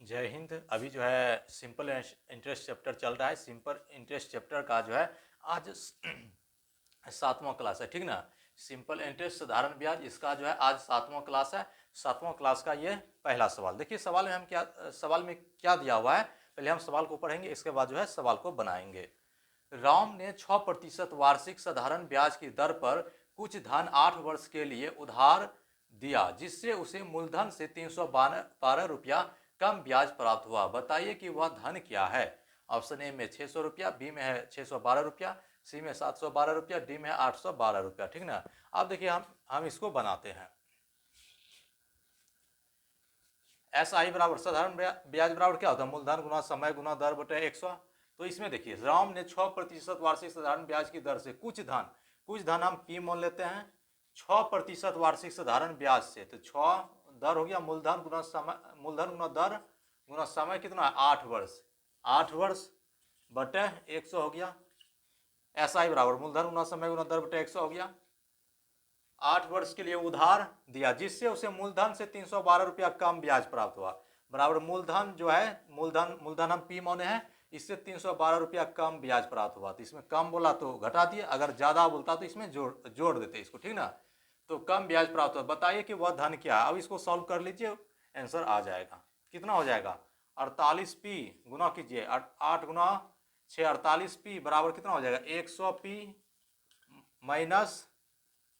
जय हिंद। अभी जो है सिंपल इंटरेस्ट चैप्टर चल रहा है। सिंपल इंटरेस्ट चैप्टर का जो है आज 7वां क्लास है, ठीक ना। सिंपल इंटरेस्ट साधारण ब्याज, इसका जो है आज 7वां क्लास है। 7वां क्लास का ये पहला सवाल। देखिए सवाल में क्या दिया हुआ है। पहले हम सवाल को पढ़ेंगे, इसके बाद जो है सवाल को बनाएंगे। राम ने 6% वार्षिक साधारण ब्याज की दर पर कुछ धन 8 वर्ष के लिए उधार दिया, जिससे उसे मूलधन से 312 रुपया कम ब्याज प्राप्त हुआ। बताइए कि वह धन क्या है। ऑप्शन ए में 600 रुपया, बी में है 612 रुपया, सी में 712 रुपया, डी में 812 रुपया, ठीक ना। अब देखिए हम इसको बनाते हैं। एस आई बराबर साधारण ब्याज बराबर क्या होता है, मूलधन गुना समय गुना दर बटे 100। तो इसमें देखिए राम ने 6% वार्षिक साधारण ब्याज की दर से कुछ धन हम पी मान लेते हैं 6% वार्षिक साधारण ब्याज से। तो 6 दर हो गया मूलधन गुना समय, मूलधन गुना दर गुना समय कितना है 8 वर्ष बटे 100 हो गया। एस आई बराबर मूलधन गुना समय गुना दर बटे 100 हो गया। 8 वर्ष के लिए उधार दिया, जिससे उसे मूलधन से 312 रुपया कम ब्याज प्राप्त हुआ। बराबर मूलधन जो है मूलधन हम पी माने हैं, इससे 312 रुपया कम ब्याज प्राप्त हुआ। तो इसमें कम बोला तो घटा दिए, अगर ज्यादा बोलता तो इसमें जोड़ देते इसको, ठीक ना। तो कम ब्याज प्राप्त हुआ। बताइए कि वह धन क्या है। अब इसको सॉल्व कर लीजिए, आंसर आ जाएगा। कितना हो जाएगा 48p गुना कीजिए 8 गुना 6 48p बराबर कितना हो जाएगा 100p माइनस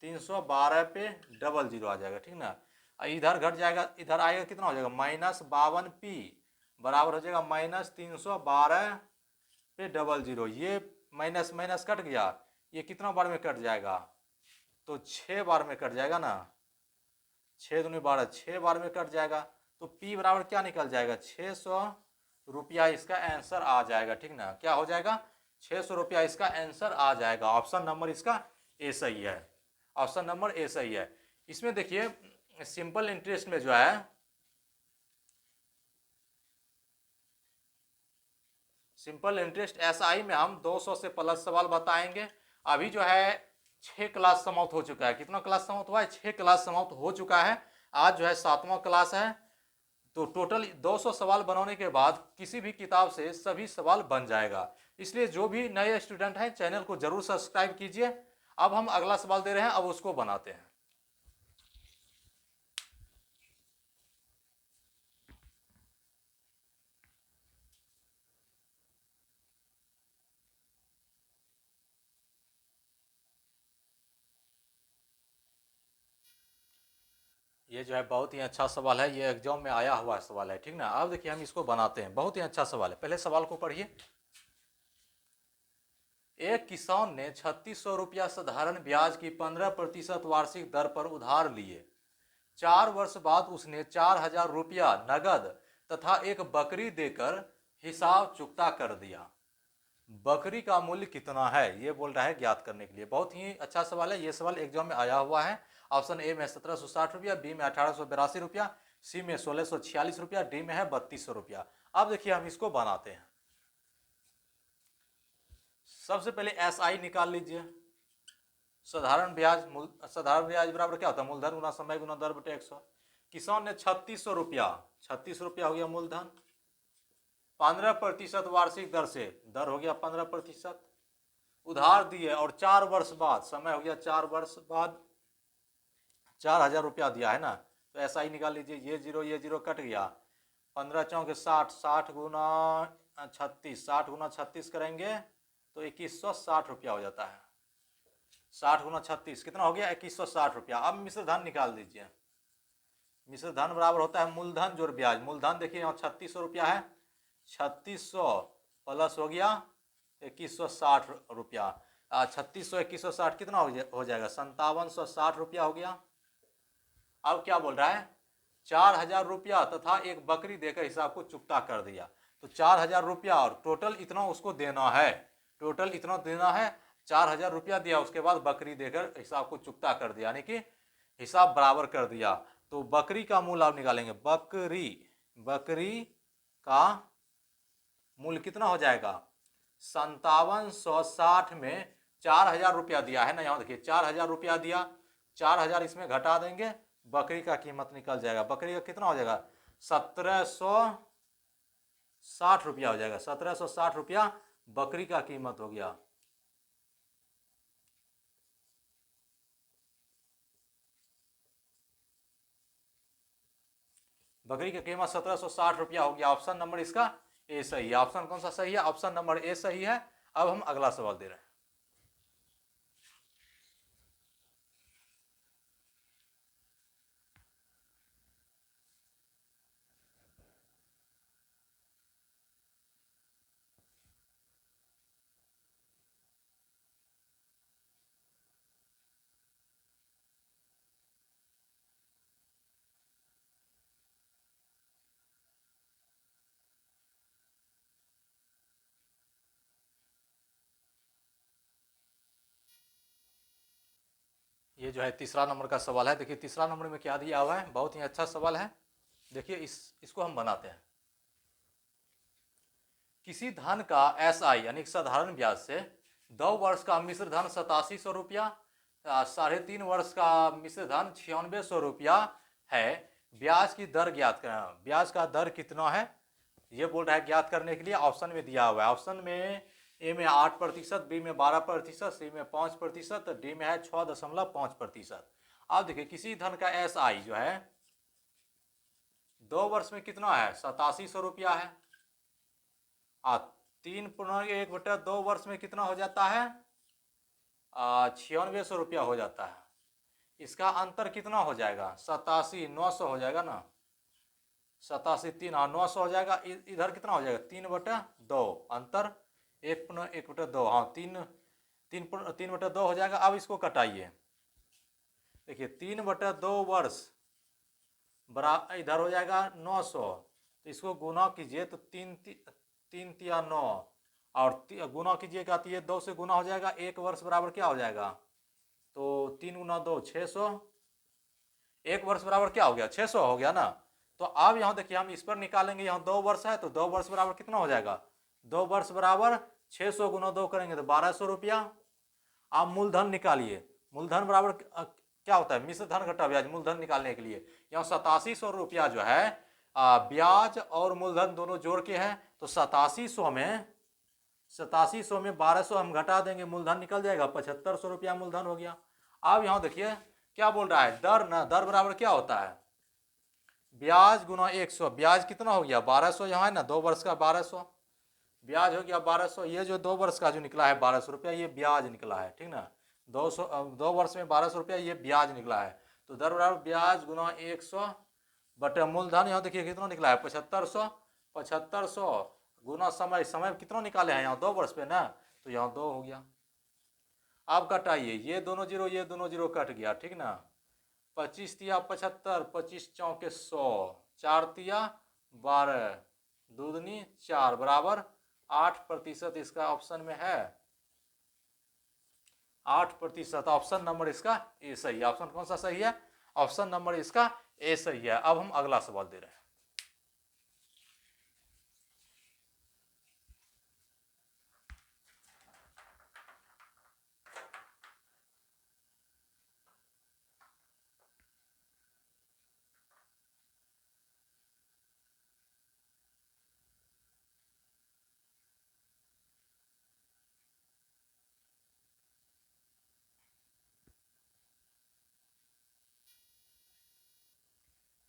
312 पे 00 आ जाएगा, ठीक ना। इधर घट जाएगा, इधर आएगा कितना हो जाएगा -52p बराबर हो जाएगा -312 पे 00। ये माइनस माइनस कट गया, ये कितना बार में कट जाएगा तो 6 बार में कट जाएगा ना। 6 दूनी 12, 6 बार में कट जाएगा। तो p बराबर क्या निकल जाएगा 600 रुपया, इसका आंसर आ जाएगा, ठीक ना। क्या हो जाएगा 600 रुपया इसका आंसर आ जाएगा। ऑप्शन नंबर इसका ए सही है। ऑप्शन नंबर ए सही है। इसमें देखिए सिंपल इंटरेस्ट में जो है सिंपल इंटरेस्ट एसआई में हम 200 से प्लस सवाल बताएंगे। अभी जो है 6 क्लास समाप्त हो चुका है। कितना क्लास समाप्त हुआ है 6 क्लास समाप्त हो चुका है। आज जो है 7वां क्लास है। तो टोटल 200 सवाल बनाने के बाद किसी भी किताब से सभी सवाल बन जाएगा। इसलिए जो भी नए स्टूडेंट हैं चैनल को जरूर सब्सक्राइब कीजिए। अब हम अगला सवाल दे रहे हैं, अब उसको बनाते हैं। ये जो है बहुत ही अच्छा सवाल है, ये एग्जाम में आया हुआ सवाल है, ठीक ना। अब देखिए हम इसको बनाते हैं। बहुत ही अच्छा सवाल है। पहले सवाल को पढ़िए। एक किसान ने 3600 रुपया साधारण ब्याज की 15% वार्षिक दर पर उधार लिए। 4 वर्ष बाद उसने 4000 रुपया नगद तथा एक बकरी देकर हिसाब चुकता कर दिया। बकरी का मूल्य कितना है ये बोल रहा है ज्ञात करने के लिए। बहुत ही अच्छा सवाल है। ये सवाल एग्जाम में आया हुआ है। ऑप्शन ए में 1760 रुपया, बी में 1882 रुपया, सी में 1646 रुपया, डी में है 3200 रुपया। अब देखिए हम इसको बनाते हैं। सबसे पहले एस आई निकाल लीजिए। साधारण ब्याज बराबर क्या होता है मूलधन गुना समय गुना दर बटे 100। किसान ने 3600 रुपया, 36 रुपया हो गया मूलधन, 15% वार्षिक दर से, दर हो गया 15%, उधार दिए और 4 वर्ष बाद, समय हो गया 4 वर्ष बाद 4000 रुपया दिया है ना। तो ऐसा ही निकाल लीजिए। ये जीरो कट गया। 15 चौके 60, 60 गुना 36, 60 गुना 36 करेंगे तो 2160 रुपया हो जाता है। 60 गुना 36 कितना हो गया 2160 रुपया। अब मिश्र धन निकाल दीजिए। मिश्र धन बराबर होता है मूलधन जोड़ ब्याज। मूलधन देखिए यहाँ 3600 रुपया है, 3600 प्लस हो गया 2160 रुपया। 3600 2160 कितना हो जाएगा 5760 रुपया हो गया। अब क्या बोल रहा है 4000 रुपया तथा एक बकरी देकर हिसाब को चुकता कर दिया। तो 4000 रुपया और टोटल इतना उसको देना है, टोटल इतना देना है। 4000 रुपया दिया, उसके बाद बकरी देकर हिसाब को चुकता कर दिया, यानी कि हिसाब बराबर कर दिया। तो बकरी का मूल्य आप निकालेंगे। बकरी का मूल्य कितना हो जाएगा 5760 में 4000 रुपया दिया है ना। यहाँ देखिए 4000 रुपया दिया, 4000 इसमें घटा देंगे, बकरी का कीमत निकल जाएगा। बकरी का कितना हो जाएगा 1700 ₹60 हो जाएगा। 1760 बकरी का कीमत हो गया। बकरी की कीमत ₹1760 हो गया। ऑप्शन नंबर इसका ए सही है। ऑप्शन कौन सा सही है? ऑप्शन नंबर ए सही है। अब हम अगला सवाल दे रहे हैं। ये जो है तीसरा नंबर का सवाल है। देखिए तीसरा नंबर में क्या दिया हुआ है, बहुत ही अच्छा सवाल है। देखिए इसको हम बनाते हैं। किसी धन का SI यानी साधारण ब्याज से 2 वर्ष का मिश्र धन ₹8700, 3.5 वर्ष का मिश्र धन ₹9600 है। ब्याज की दर ज्ञात करना। ब्याज का दर कितना है ये बोल रहा है ज्ञात करने के लिए। ऑप्शन में दिया हुआ है। ऑप्शन में ए में 8%, बी में 12%, सी में 5%, डी में है 6.5%। अब देखिए किसी धन का SI जो है 2 वर्ष में कितना है? ₹8700 है। 3/1/2 वर्ष में कितना हो जाता है? ₹9600 हो जाता है। इसका अंतर कितना हो जाएगा? 87,900 हो जाएगा ना। 87,900 हो जाएगा। इधर कितना हो जाएगा? 3/2 अंतर 1/1/2। हाँ 3/2 हो जाएगा। अब इसको कटाइए। देखिए 3/2 वर्ष बराबर इधर हो जाएगा 900, तो इसको गुना कीजिए तो 3×3=9 और गुना कीजिएगा तो ये 2 से गुना हो जाएगा। 1 वर्ष बराबर क्या हो जाएगा? तो 3 × 2 600। 1 वर्ष बराबर क्या हो गया? 600 हो गया ना। तो अब यहाँ देखिए हम इस पर निकालेंगे। यहाँ 2 वर्ष है तो 2 वर्ष बराबर कितना हो जाएगा? 2 वर्ष बराबर 600 × 2 करेंगे तो ₹1200। आप मूलधन निकालिए। मूलधन बराबर क्या होता है? मिश्र धन घटा ब्याज। मूलधन निकालने के लिए यहाँ ₹8700 जो है ब्याज और मूलधन दोनों जोड़ के है। तो 8700 में 1200 हम घटा देंगे, मूलधन निकल जाएगा। ₹7500 मूलधन हो गया। अब यहाँ देखिए क्या बोल रहा है? दर ना, दर बराबर क्या होता है? ब्याज गुना 100। ब्याज कितना हो गया? 1200 यहाँ है ना, 2 वर्ष का 1200 ब्याज हो गया 1200। ये जो 2 वर्ष का जो निकला है ₹1200 ये ब्याज निकला है, ठीक ना। 2 वर्ष में ₹1200 ये ब्याज निकला है। तो दर बराबर ब्याज गुना 100 बटे मूलधन। यहाँ देखिए कितना निकला है? 7500। 7500 गुना समय। समय कितना निकाले हैं यहाँ? 2 वर्ष पे ना, तो यहाँ 2 हो गया। अब कटाइए। ये दोनों जीरो कट गया, ठीक ना। 25 तिया 75, 25 चौके 100, 4 तिया 12, दूनी 4 बराबर 8%। इसका ऑप्शन में है 8%। ऑप्शन नंबर इसका ए सही है। ऑप्शन कौन सा सही है? ऑप्शन नंबर इसका ए सही है। अब हम अगला सवाल दे रहे हैं।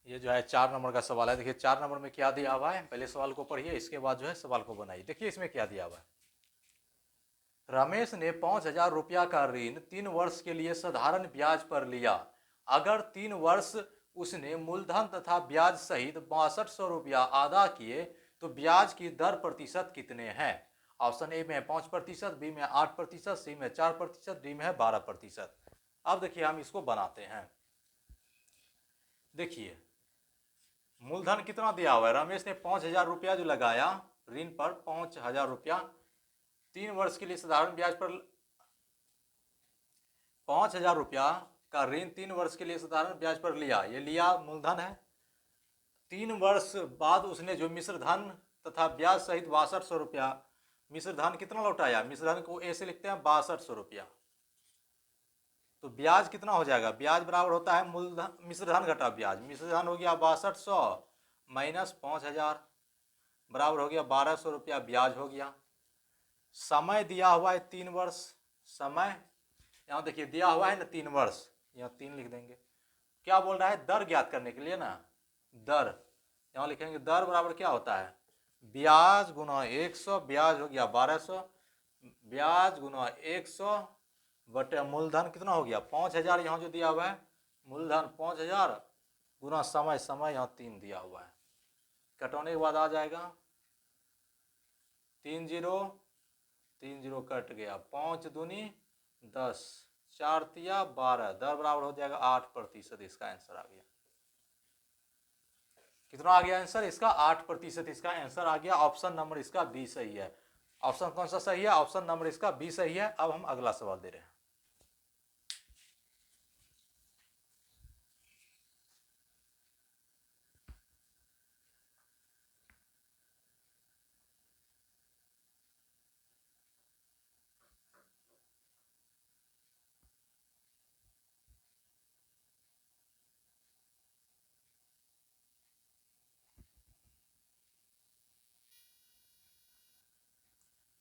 ये जो है 4 नंबर का सवाल है। देखिए 4 नंबर में क्या दिया हुआ है, पहले सवाल को पढ़िए, इसके बाद जो है सवाल को बनाइए। देखिए इसमें क्या दिया हुआ है। रमेश ने ₹5000 का ऋण 3 वर्ष के लिए साधारण ब्याज पर लिया। अगर 3 वर्ष उसने मूलधन तथा ब्याज सहित ₹6200 अदा किए तो ब्याज की दर प्रतिशत कितने हैं? ऑप्शन ए में 5%, बी में 8%, सी में 4%, डी में है 12%। अब देखिए हम इसको बनाते हैं। देखिए मूलधन कितना दिया हुआ है? रमेश ने ₹5000 जो लगाया ऋण पर, ₹5000 3 वर्ष के लिए साधारण ब्याज पर। ₹5000 का ऋण 3 वर्ष के लिए साधारण ब्याज पर लिया। ये लिया मूलधन है। 3 वर्ष बाद उसने जो मिश्र धन तथा ब्याज सहित ₹6200 मिश्र धन कितना लौटाया? मिश्र धन को ए से लिखते हैं ₹6200। तो ब्याज कितना हो जाएगा? ब्याज बराबर होता है मूलधन मिश्र धन घटा ब्याज। मिश्र धन हो गया 6200 माइनस 5000। बराबर हो गया 1200 रुपया ब्याज हो गया। समय दिया हुआ है 3 वर्ष, समय यहाँ देखिए दिया हुआ है ना 3 वर्ष, यहाँ 3 लिख देंगे। क्या बोल रहा है, दर ज्ञात करने के लिए ना, दर यहाँ लिखेंगे, दर बराबर क्या होता है, ब्याज गुना 100, ब्याज हो गया 1200, ब्याज गुना 100 बटे मूलधन कितना हो गया 5000, यहाँ जो दिया हुआ है मूलधन 5000 गुना समय, समय यहाँ 3 दिया हुआ है, कटौने के बाद आ जाएगा 3 जीरो, 3 जीरो कट गया, 5 दूनी 10, 4 तिया 12, दर बराबर हो जाएगा 8%। इसका आंसर आ गया, कितना आ गया आंसर इसका 8%, इसका आंसर आ गया। ऑप्शन नंबर इसका बी सही है। ऑप्शन कौन सा सही है, ऑप्शन नंबर इसका बी सही है। अब हम अगला सवाल दे रहे हैं।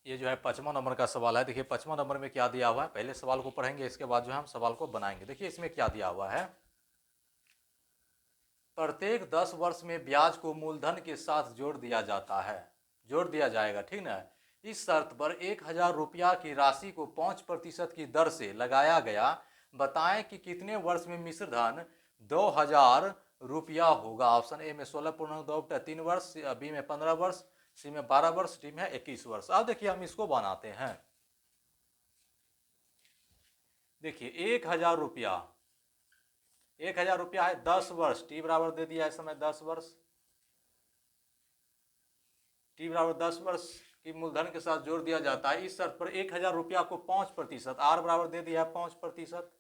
ये जो है 55वां नंबर का सवाल है। देखिए 55वां नंबर में क्या दिया हुआ है, पहले सवाल को पढ़ेंगे, इसके बाद जो है हम सवाल को बनाएंगे। देखिए इसमें क्या दिया हुआ है, प्रत्येक 10 वर्ष में ब्याज को मूलधन के साथ जोड़ दिया जाता है, जोड़ दिया जाएगा, ठीक ना। इस शर्त पर 1000 रुपया की राशि को 5% की दर से लगाया गया, बताएं कि कितने वर्ष में मिश्र धन 2000 रुपया होगा। ऑप्शन ए में 16.2/3 वर्ष, बी में 15 वर्ष, सी में 12 वर्ष, डी में 21 वर्ष। अब देखिए हम इसको बनाते हैं। देखिए 1000 रुपया, 1000 रुपया है 10 वर्ष, टी बराबर दे दिया है समय 10 वर्ष, टी बराबर 10 वर्ष की मूलधन के साथ जोड़ दिया जाता है। इस शर्त पर 1000 रुपया को 5%, आर बराबर दे दिया है 5%,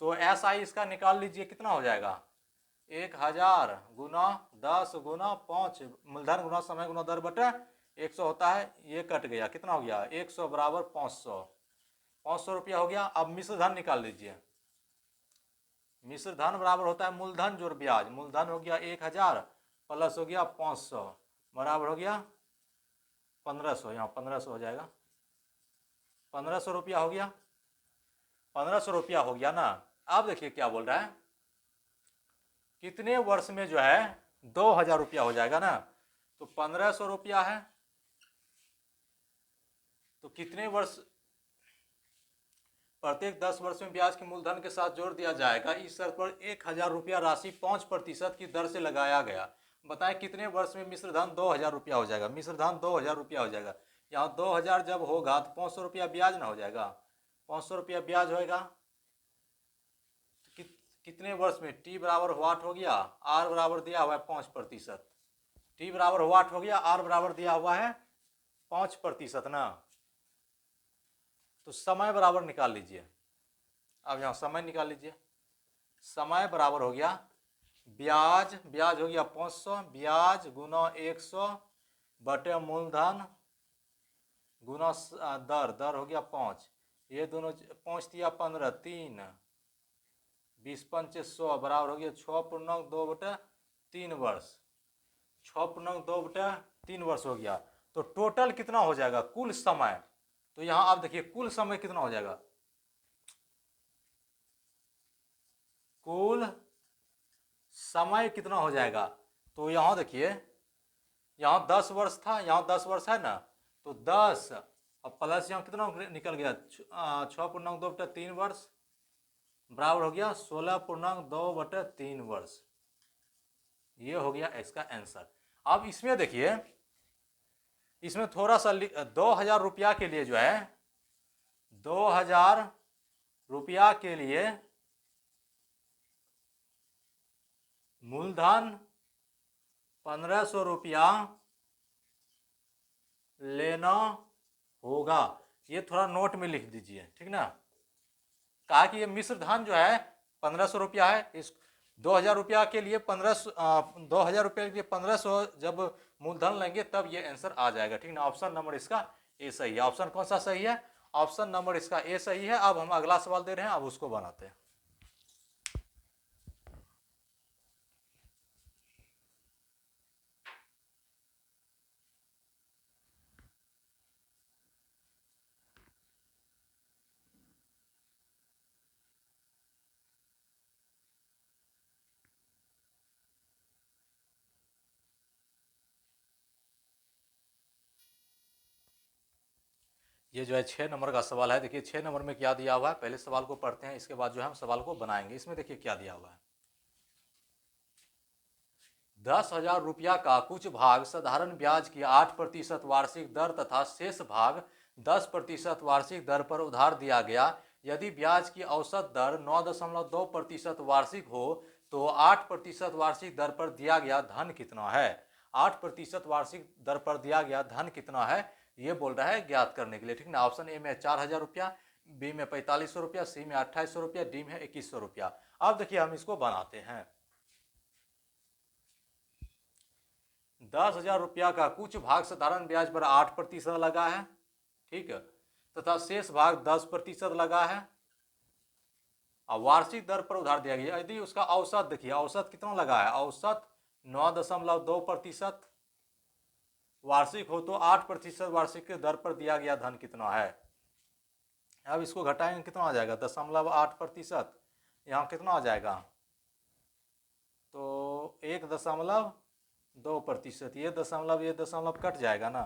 तो एस आई इसका निकाल लीजिए, कितना हो जाएगा 1000 गुना 10 गुना 5, मूलधन गुना समय गुना दर बटे 100 होता है, ये कट गया, कितना हो गया 100 बराबर 500, 500 रुपया हो गया। अब मिश्र धन निकाल लीजिए, मिश्र धन बराबर होता है मूलधन जोड़ ब्याज, मूलधन हो गया 1000 प्लस हो गया 500 बराबर हो गया 1500, यहाँ 1500 हो जाएगा, 1500 रुपया हो गया, 1500 रुपया हो गया ना। अब देखिए क्या बोल रहा है, कितने वर्ष में जो है 2000 रुपया हो जाएगा ना, तो 1500 रुपया है, तो कितने वर्ष, प्रत्येक 10 वर्ष में ब्याज के मूलधन के साथ जोड़ दिया जाएगा। इस शर्त पर 1000 रुपया राशि 5% की दर से लगाया गया, बताएं कितने वर्ष में मिश्र धन 2000 रुपया हो जाएगा। मिश्र धन 2000 रुपया हो जाएगा, यहाँ 2000 जब होगा तो 500 रुपया ब्याज ना हो जाएगा, 500 रुपया ब्याज होएगा, कितने वर्ष में, टी बराबर वाट हो गया, आर बराबर दिया हुआ है 5%, टी बराबर वाट हो गया, आर बराबर दिया हुआ है 5% ना, तो समय बराबर निकाल लीजिए। अब यहाँ समय निकाल लीजिए, समय बराबर हो गया ब्याज, ब्याज हो गया 500, ब्याज गुना 100 बटे मूलधन गुना दर, दर हो गया 5, ये दोनों 5 दिया 15, 3 20 5 100 बराबर हो गया 6.2/3 वर्ष, 6.2/3 वर्ष हो गया। तो टोटल कितना हो जाएगा कुल समय, तो यहां आप देखिए कुल समय कितना हो जाएगा, कुल समय कितना हो जाएगा, तो यहां देखिए यहाँ 10 वर्ष था, यहाँ 10 वर्ष है ना, तो 10 और प्लस यहाँ कितना निकल गया 6.2/3 वर्ष बराबर हो गया 16.2/3 वर्ष, ये हो गया इसका आंसर। अब इसमें देखिए, इसमें थोड़ा सा 2000 रुपया के लिए जो है, 2000 रुपया के लिए मूलधन 1500 रुपया लेना होगा, ये थोड़ा नोट में लिख दीजिए, ठीक ना। कहा कि ये मिश्र धन जो है 1500 रुपया है, इस 2000 रुपया के लिए 2000 रुपये के लिए 1500 जब मूलधन लेंगे तब ये आंसर आ जाएगा, ठीक ना। ऑप्शन नंबर इसका ए सही है। ऑप्शन कौन सा सही है, ऑप्शन नंबर इसका ए सही है। अब हम अगला सवाल दे रहे हैं, अब उसको बनाते हैं। ये जो है 6 नंबर का सवाल है। देखिए 6 नंबर में क्या दिया हुआ है, पहले सवाल को पढ़ते हैं, इसके बाद जो है हम सवाल को बनाएंगे। इसमें देखिए क्या दिया हुआ है, 10,000 रुपया का कुछ भाग साधारण ब्याज की 8% वार्षिक दर तथा शेष भाग 10% वार्षिक दर पर उधार दिया गया। यदि ब्याज की औसत दर 9.2% वार्षिक हो तो 8% वार्षिक दर पर दिया गया धन कितना है। 8% वार्षिक दर पर दिया गया धन कितना है, ये बोल रहा है ज्ञात करने के लिए, ठीक ना। ऑप्शन ए में 4,000 रुपया, बी में 4500 रुपया, सी में 2800 रुपया, डी में 2100 रुपया। अब देखिए हम इसको बनाते हैं। 10,000 रुपया का कुछ भाग साधारण ब्याज पर 8% लगा है, ठीक है, तथा शेष भाग 10% लगा है और वार्षिक दर पर उधार दिया गया। यदि उसका औसत देखिए, औसत कितना लगा है, औसत 9.2% वार्षिक हो तो 8% वार्षिक के दर पर दिया गया धन कितना है। अब इसको घटाएंगे कितना आ जाएगा, 0.8%, यहाँ कितना आ जाएगा, तो 1.2%, ये दशमलव कट जाएगा ना,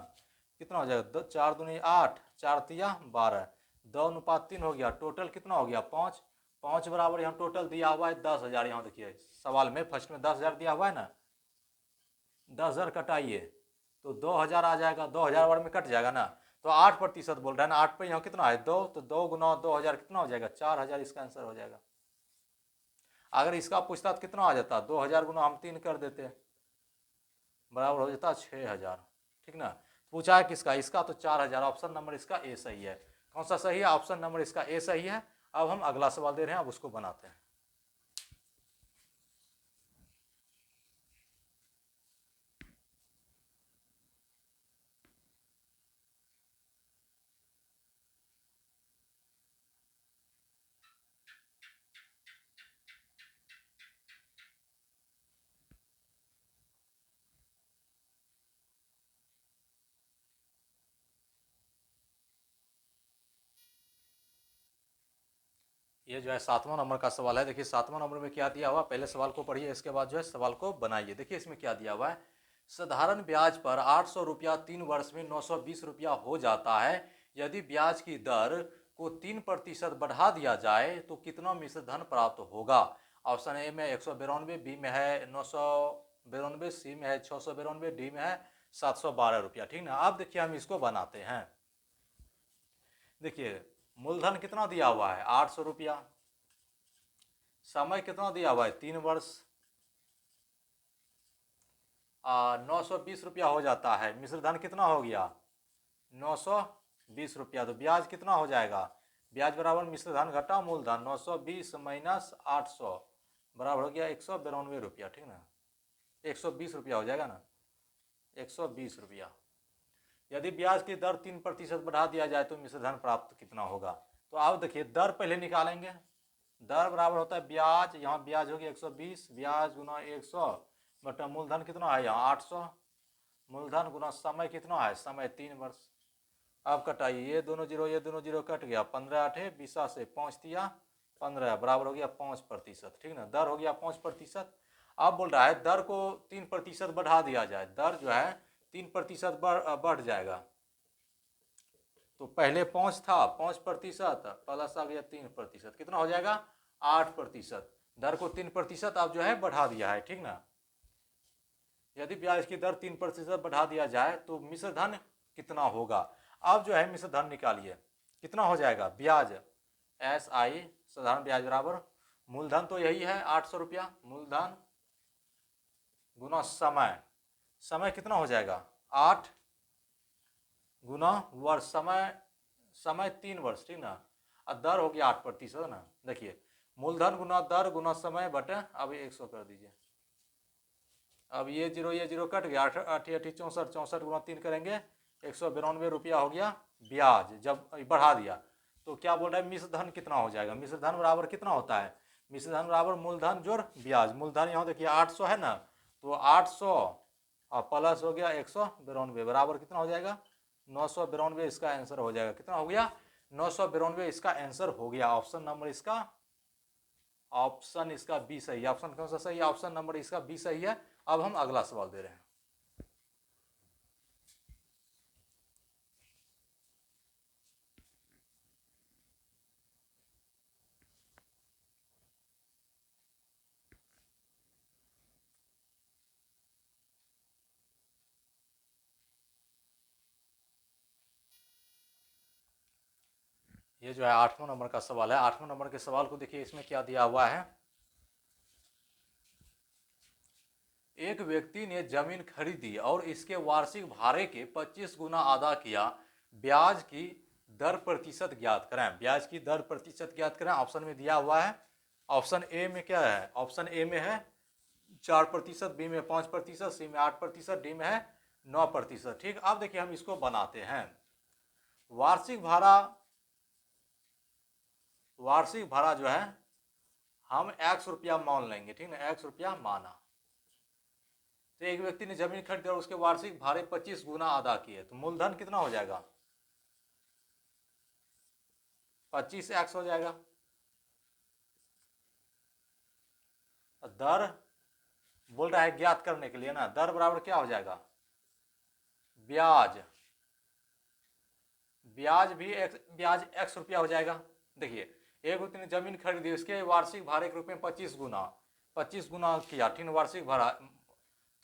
कितना हो जाएगा, 4 दूनी 8, 4 तिया 12, 2:3 हो गया। टोटल कितना हो गया, 5, 5 बराबर यहाँ टोटल दिया हुआ है 10,000। यहाँ देखिए सवाल में फर्स्ट में 10,000 दिया हुआ है ना, 10,000 कटाइए तो 2,000 आ जाएगा, 2,000 बार में कट जाएगा ना, तो 8% बोल रहा है ना, 8 पे यहाँ कितना है 2, तो 2 गुना 2,000 कितना हो जाएगा, 4,000 इसका आंसर हो जाएगा। अगर इसका पूछता तो कितना आ जाता, 2,000 गुना हम 3 कर देते, बराबर हो जाता 6,000, ठीक ना। पूछा है किसका, इसका, तो 4,000। ऑप्शन नंबर इसका ए सही है। कौन सा सही है, ऑप्शन नंबर इसका ए सही है। अब हम अगला सवाल दे रहे हैं, अब उसको बनाते हैं। ये जो है 7वां नंबर का सवाल है। देखिए 7वां नंबर में क्या दिया हुआ, पहले सवाल को पढ़िए, इसके बाद जो है सवाल को बनाइए। देखिए इसमें क्या दिया हुआ है, साधारण ब्याज पर 800 रुपया 3 वर्ष में 920 रुपया हो जाता है। यदि ब्याज की दर को 3% बढ़ा दिया जाए तो कितना मिश्र धन प्राप्त होगा। ऑप्शन ए में 192, बी में है 992, सी में है 692, डी में है 712 रुपया, ठीक ना। अब देखिए हम इसको बनाते हैं। देखिए मूलधन कितना दिया हुआ है, 800 रुपया, समय कितना दिया हुआ है 3 वर्ष, 920 रुपया हो जाता है। मिश्र धन कितना हो गया 920 रुपया, तो ब्याज कितना हो जाएगा, ब्याज बराबर मिश्र धन घटा मूलधन, 920 माइनस 800 बराबर हो गया 192 रुपया, ठीक ना, 120 रुपया हो जाएगा ना, 120 रुपया। यदि ब्याज की दर 3% बढ़ा दिया जाए तो मिश्र धन प्राप्त कितना होगा। तो आप देखिए दर पहले निकालेंगे, दर बराबर होता है ब्याज, यहाँ ब्याज हो गया 120, ब्याज गुना 100 बटा मूलधन कितना है यहाँ 800, मूलधन गुना समय कितना है, समय 3 वर्ष। अब कटाइए, ये दोनों जीरो कट गया, 15 8 20 से 5 दिया 15 बराबर हो गया 5%, ठीक ना, दर हो गया 5%। अब बोल रहा है दर को 3% बढ़ा दिया जाए, दर जो है 3% बढ़ जाएगा, तो पहले 5 था, 5% प्लस आ गया 3%, कितना हो जाएगा 8%। दर को 3% अब जो है बढ़ा दिया है, ठीक ना। यदि ब्याज की दर 3% बढ़ा दिया जाए तो मिश्र धन कितना होगा। अब जो है मिश्र धन निकालिए, कितना हो जाएगा, ब्याज SI साधारण ब्याज बराबर मूलधन तो यही है 800 रुपया, मूलधन गुना समय, समय कितना हो जाएगा 8 गुना वर्ष, समय 3 वर्ष, ठीक ना, और दर हो गया 8% ना। देखिए मूलधन गुना दर गुना समय बटे, अब 100 कर दीजिए, अब ये जीरो कट गया, 8 8 64, 64 गुना 3 करेंगे 192 रुपया हो गया ब्याज, जब बढ़ा दिया। तो क्या बोल रहा है मिश्र धन कितना हो जाएगा, मिश्र धन बराबर कितना होता है, मिश्र धन बराबर मूलधन जोड़ ब्याज, मूलधन यहाँ देखिए 800 है ना, तो 800 और प्लस हो गया 192 बराबर कितना हो जाएगा 992, इसका आंसर हो जाएगा, कितना हो गया 992, इसका आंसर हो गया। ऑप्शन नंबर इसका, ऑप्शन इसका बी सही है। ऑप्शन कौन सा सही है, ऑप्शन नंबर इसका बी सही है। अब हम अगला सवाल दे रहे हैं। ये जो है 8वां नंबर का सवाल है। 8वां नंबर के सवाल को देखिए, इसमें क्या दिया हुआ है। एक व्यक्ति ने जमीन खरीदी और इसके वार्षिक भाड़े के 25 गुना अदा किया। ब्याज की दर प्रतिशत ज्ञात करें। ब्याज की दर प्रतिशत ज्ञात करें, ऑप्शन में दिया हुआ है। ऑप्शन ए में क्या है? ऑप्शन ए में है 4%, बी में 5%, सी में 8%, डी में है 9%। ठीक, अब देखिए हम इसको बनाते हैं। वार्षिक भाड़ा जो है हम ₹X मान लेंगे, ठीक ना, ₹X माना। तो एक व्यक्ति ने जमीन खरीदी और उसके वार्षिक भाड़े 25 गुना अदा किए, तो मूलधन कितना हो जाएगा? 25x हो जाएगा। दर बोल रहा है ज्ञात करने के लिए ना, दर बराबर क्या हो जाएगा? ब्याज। ब्याज ₹X हो जाएगा। देखिए, एक व्यक्ति ने जमीन खरीदी, उसके वार्षिक भाड़े के रूप में 25 गुना किया, ठीक है, वार्षिक भाड़ा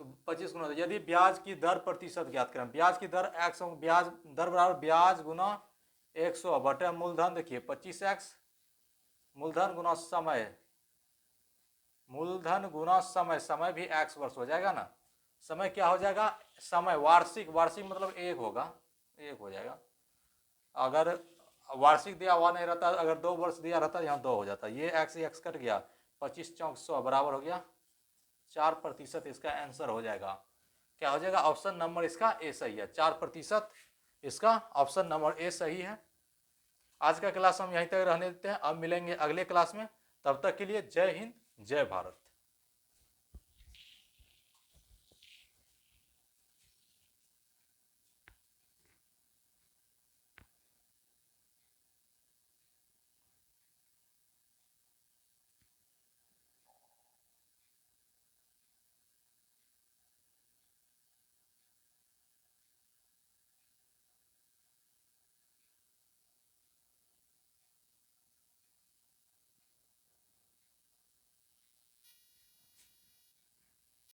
तो 25 गुना। यदि ब्याज की दर प्रतिशत ज्ञात करें, ब्याज की दर x, ब्याज दर बराबर ब्याज गुना 100 बटे मूलधन। देखिए 25x, मूलधन गुना समय, मूलधन गुना समय, समय भी x वर्ष हो जाएगा ना। समय क्या हो जाएगा? समय वार्षिक मतलब 1 होगा, 1 हो जाएगा। अगर वार्षिक दिया हुआ नहीं रहता, अगर 2 वर्ष दिया रहता, यहाँ 2 हो जाता। ये x कट गया, 25 चौक 100 बराबर हो गया 4%। इसका आंसर हो जाएगा, क्या हो जाएगा? ऑप्शन नंबर इसका ए सही है, 4%। इसका ऑप्शन नंबर ए सही है। आज का क्लास हम यहीं तक रहने देते हैं, अब मिलेंगे अगले क्लास में। तब तक के लिए जय हिंद, जय भारत।